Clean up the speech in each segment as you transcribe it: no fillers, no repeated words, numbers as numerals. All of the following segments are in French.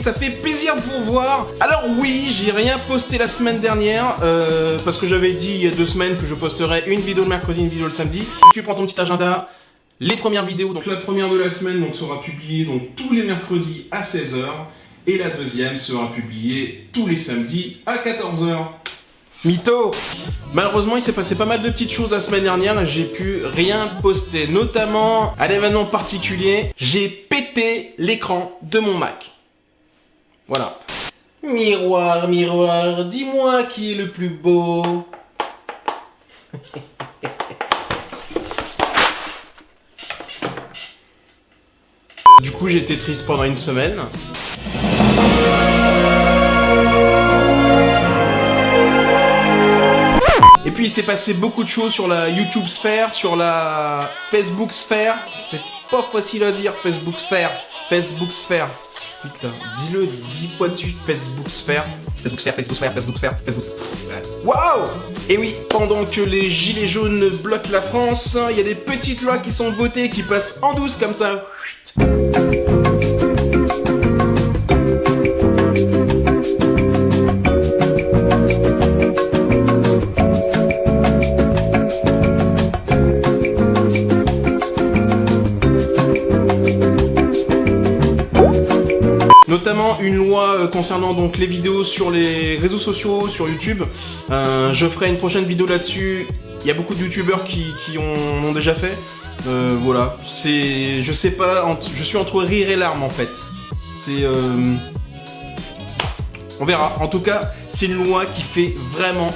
ça fait plaisir de vous voir. Alors oui, j'ai rien posté la semaine dernière, parce que j'avais dit il y a 2 semaines que je posterais une vidéo le mercredi, une vidéo le samedi. Tu prends ton petit agenda, les premières vidéos, donc la première de la semaine donc, sera publiée donc, tous les mercredis à 16 h, et la deuxième sera publiée tous les samedis à 14 h. Mytho! Malheureusement, il s'est passé pas mal de petites choses la semaine dernière, j'ai pu rien poster, notamment à l'événement particulier, j'ai pété l'écran de mon Mac. Voilà. Miroir, miroir, dis-moi qui est le plus beau. Du coup, j'ai été triste pendant une semaine. Et puis il s'est passé beaucoup de choses sur la YouTube sphère, sur la Facebook sphère. C'est pas facile à dire, Facebook sphère. Facebook sphère. Putain, dis-le 10 fois de suite, Facebook sphère. Facebook sphère, Facebook sphère, Facebook sphère, Facebook. Waouh! Et oui, pendant que les gilets jaunes bloquent la France, il y a des petites lois qui sont votées, qui passent en douce comme ça. Notamment une loi concernant donc les vidéos sur les réseaux sociaux, sur YouTube. Je ferai une prochaine vidéo là-dessus. Il y a beaucoup de youtubeurs qui ont déjà fait. Voilà, c'est, je sais pas, je suis entre rire et larmes en fait. C'est, on verra. En tout cas, c'est une loi qui fait vraiment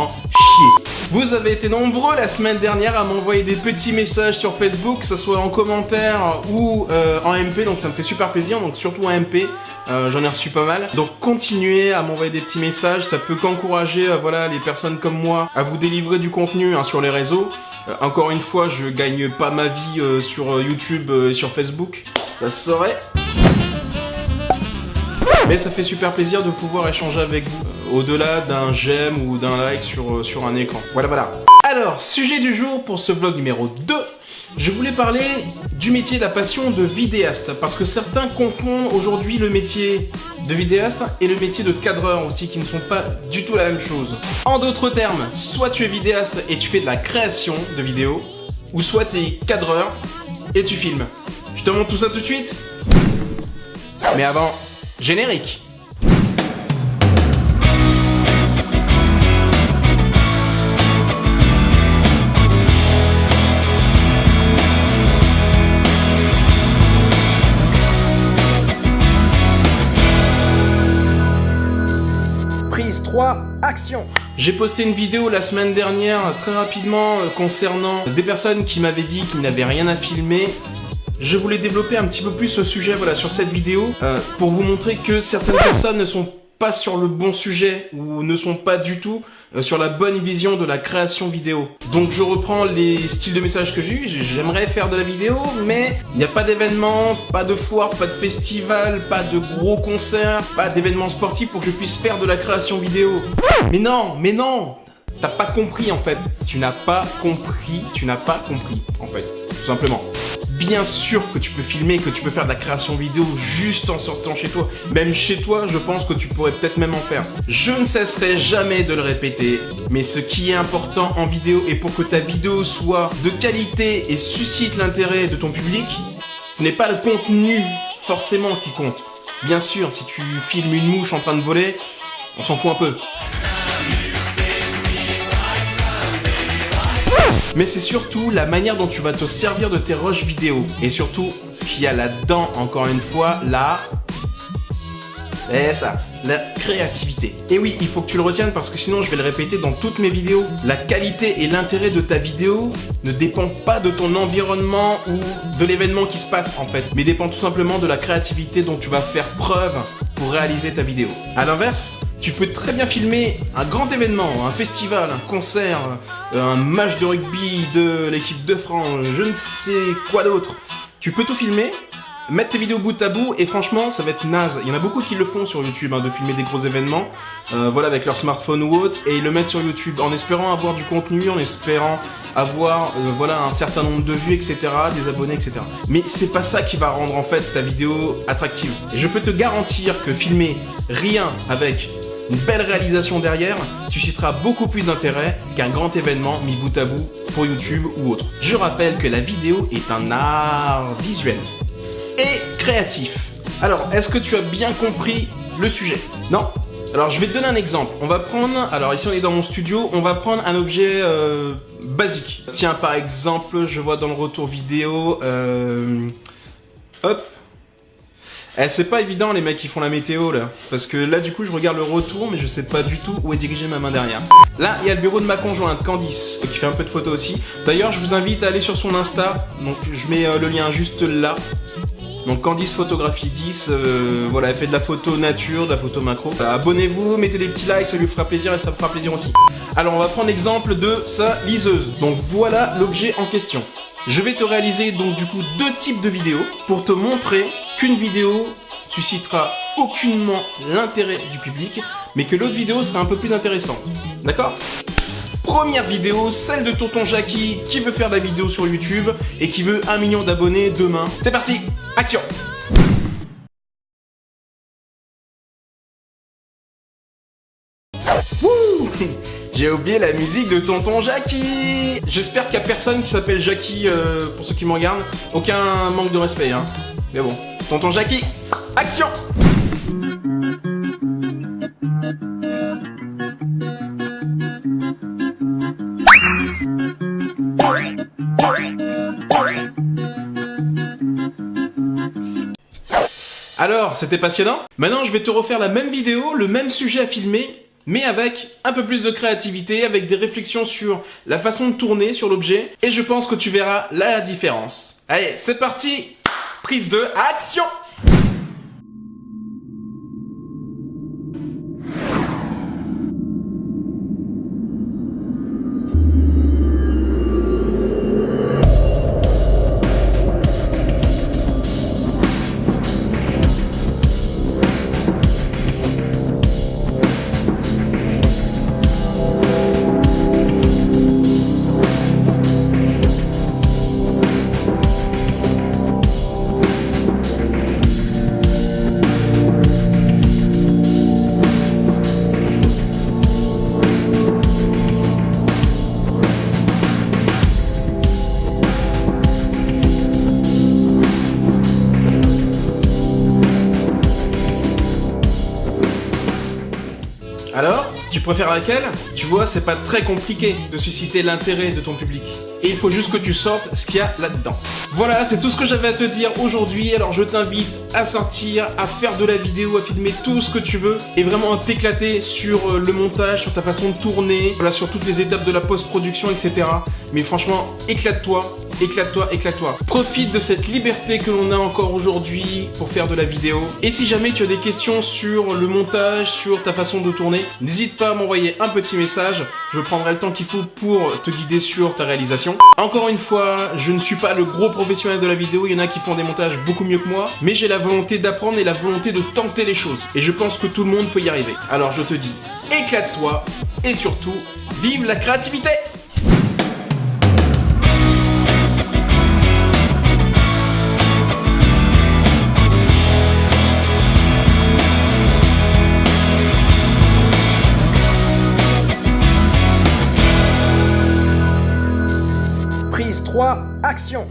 chier. Vous avez été nombreux la semaine dernière à m'envoyer des petits messages sur Facebook, que ce soit en commentaire ou en MP, donc ça me fait super plaisir, donc surtout en MP, j'en ai reçu pas mal. Donc continuez à m'envoyer des petits messages, ça peut qu'encourager voilà, les personnes comme moi à vous délivrer du contenu sur les réseaux. Encore une fois, je gagne pas ma vie sur YouTube et sur Facebook, ça se saurait. Mais ça fait super plaisir de pouvoir échanger avec vous, au-delà d'un j'aime ou d'un like sur un écran. Voilà. Alors, sujet du jour pour ce vlog numéro 2, je voulais parler du métier, de la passion de vidéaste, parce que certains confondent aujourd'hui le métier de vidéaste et le métier de cadreur aussi, qui ne sont pas du tout la même chose. En d'autres termes, soit tu es vidéaste et tu fais de la création de vidéos, ou soit tu es cadreur et tu filmes. Je te montre tout ça tout de suite. Mais avant... générique. Prise 3, action. J'ai posté une vidéo la semaine dernière très rapidement concernant des personnes qui m'avaient dit qu'ils n'avaient rien à filmer. Je voulais développer un petit peu plus ce sujet voilà, sur cette vidéo pour vous montrer que certaines personnes ne sont pas sur le bon sujet ou ne sont pas du tout sur la bonne vision de la création vidéo. Donc je reprends les styles de messages que j'ai eu. J'aimerais faire de la vidéo, mais il n'y a pas d'événement, pas de foire, pas de festival, pas de gros concerts, pas d'événements sportifs pour que je puisse faire de la création vidéo. Mais non, t'as pas compris en fait. Tu n'as pas compris en fait, tout simplement. Bien sûr que tu peux filmer, que tu peux faire de la création vidéo juste en sortant chez toi. Même chez toi, je pense que tu pourrais peut-être même en faire. Je ne cesserai jamais de le répéter, mais ce qui est important en vidéo et pour que ta vidéo soit de qualité et suscite l'intérêt de ton public, ce n'est pas le contenu forcément qui compte. Bien sûr, si tu filmes une mouche en train de voler, on s'en fout un peu. Mais c'est surtout la manière dont tu vas te servir de tes rushs vidéo. Et surtout, ce qu'il y a là-dedans, encore une fois, c'est ça, la créativité. Et oui, il faut que tu le retiennes parce que sinon je vais le répéter dans toutes mes vidéos. La qualité et l'intérêt de ta vidéo ne dépendent pas de ton environnement ou de l'événement qui se passe en fait, mais dépend tout simplement de la créativité dont tu vas faire preuve pour réaliser ta vidéo. A l'inverse, tu peux très bien filmer un grand événement, un festival, un concert, un match de rugby de l'équipe de France, je ne sais quoi d'autre. Tu peux tout filmer, mettre tes vidéos bout à bout et franchement ça va être naze. Il y en a beaucoup qui le font sur YouTube, de filmer des gros événements, voilà, avec leur smartphone ou autre, et ils le mettent sur YouTube en espérant avoir du contenu, en espérant avoir voilà, un certain nombre de vues, etc., des abonnés, etc. Mais c'est pas ça qui va rendre en fait ta vidéo attractive. Et je peux te garantir que filmer rien avec une belle réalisation derrière suscitera beaucoup plus d'intérêt qu'un grand événement mis bout à bout pour YouTube ou autre. Je rappelle que la vidéo est un art visuel et créatif. Alors, est-ce que tu as bien compris le sujet? Non? Alors, je vais te donner un exemple. On va prendre, alors ici on est dans mon studio, on va prendre un objet basique. Tiens, par exemple, je vois dans le retour vidéo, hop. C'est pas évident les mecs qui font la météo là, parce que là du coup je regarde le retour mais je sais pas du tout où est dirigée ma main derrière. Là il y a le bureau de ma conjointe Candice qui fait un peu de photos aussi. D'ailleurs je vous invite à aller sur son Insta, donc je mets le lien juste là. Donc Candice Photographie 10, voilà, elle fait de la photo nature, de la photo macro. Abonnez-vous, mettez des petits likes, ça lui fera plaisir et ça me fera plaisir aussi. Alors on va prendre l'exemple de sa liseuse. Donc voilà l'objet en question. Je vais te réaliser donc du coup 2 types de vidéos pour te montrer qu'une vidéo suscitera aucunement l'intérêt du public, mais que l'autre vidéo sera un peu plus intéressante. D'accord ? Première vidéo, celle de tonton Jackie qui veut faire de la vidéo sur YouTube et qui veut 1 million d'abonnés demain. C'est parti, action! Wouh! J'ai oublié la musique de tonton Jackie. J'espère qu'il n'y a personne qui s'appelle Jackie, pour ceux qui me regardent. Aucun manque de respect, hein. Mais bon, tonton Jackie, action! Alors, c'était passionnant? Maintenant, je vais te refaire la même vidéo, le même sujet à filmer, mais avec un peu plus de créativité, avec des réflexions sur la façon de tourner sur l'objet, et je pense que tu verras la différence. Allez, c'est parti! Prise de action! Alors, tu préfères laquelle? Tu vois, c'est pas très compliqué de susciter l'intérêt de ton public. Et il faut juste que tu sortes ce qu'il y a là-dedans. Voilà, c'est tout ce que j'avais à te dire aujourd'hui. Alors je t'invite à sortir, à faire de la vidéo, à filmer tout ce que tu veux. Et vraiment à t'éclater sur le montage, sur ta façon de tourner, voilà, sur toutes les étapes de la post-production, etc. Mais franchement, éclate-toi, éclate-toi, éclate-toi. Profite de cette liberté que l'on a encore aujourd'hui pour faire de la vidéo. Et si jamais tu as des questions sur le montage, sur ta façon de tourner, n'hésite pas à m'envoyer un petit message. Je prendrai le temps qu'il faut pour te guider sur ta réalisation. Encore une fois, je ne suis pas le gros professionnel de la vidéo. Il y en a qui font des montages beaucoup mieux que moi. Mais j'ai la volonté d'apprendre et la volonté de tenter les choses. Et je pense que tout le monde peut y arriver. Alors je te dis, éclate-toi et surtout, vive la créativité! Prise 3, action!